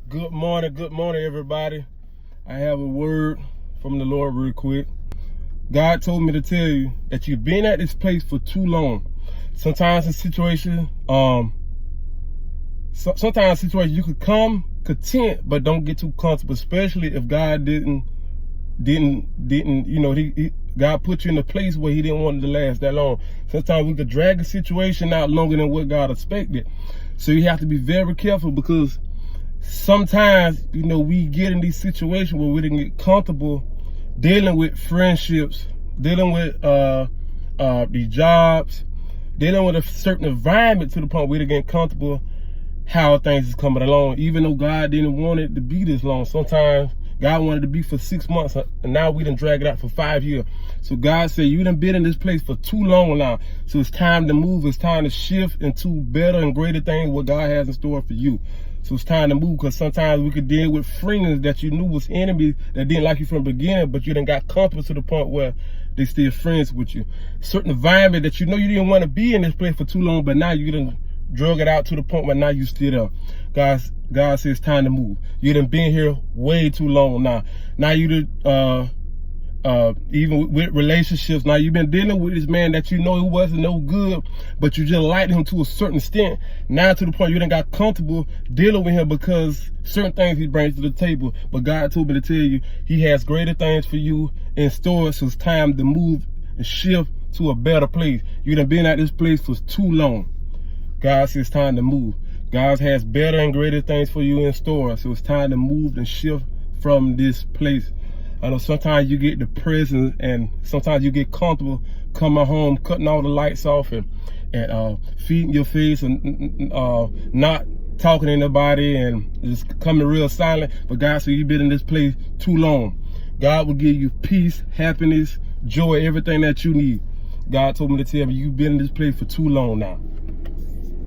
Good morning, everybody. I have a word from the Lord real quick. God told me to tell you that you've been at this place for too long. Sometimes in situations, sometimes situations you could come content, but don't get too comfortable, especially if God didn't, God put you in a place where he didn't want it to last that long. Sometimes we could drag a situation out longer than what God expected. So you have to be very careful, because sometimes, we get in these situations where we didn't get comfortable dealing with friendships, dealing with these jobs, dealing with a certain environment, to the point where we didn't get comfortable how things is coming along, even though God didn't want it to be this long. Sometimes God wanted it to be for 6 months, and now we done drag it out for 5 years. So God said, you done been in this place for too long now. So it's time to move. It's time to shift into better and greater things, what God has in store for you. So it's time to move, because sometimes we could deal with friends that you knew was enemies, that didn't like you from the beginning, but you done got comfortable to the point where they still friends with you. Certain environment that you didn't want to be in this place for too long, but now you done drug it out to the point where now you still there. God says it's time to move. You done been here way too long now. Now you done, even with relationships, now you've been dealing with this man that who wasn't no good, but you just liked him to a certain extent. Now to the point you done got comfortable dealing with him because certain things he brings to the table. But God told me to tell you, he has greater things for you in store. So it's time to move and shift to a better place. You done been at this place for too long. God says it's time to move. God has better and greater things for you in store. So it's time to move and shift from this place. I know sometimes you get depressed, and sometimes you get comfortable coming home, cutting all the lights off, and feeding your face, and not talking to anybody, and just coming real silent. But God said you've been in this place too long. God will give you peace, happiness, joy, everything that you need. God told me to tell you you've been in this place for too long now.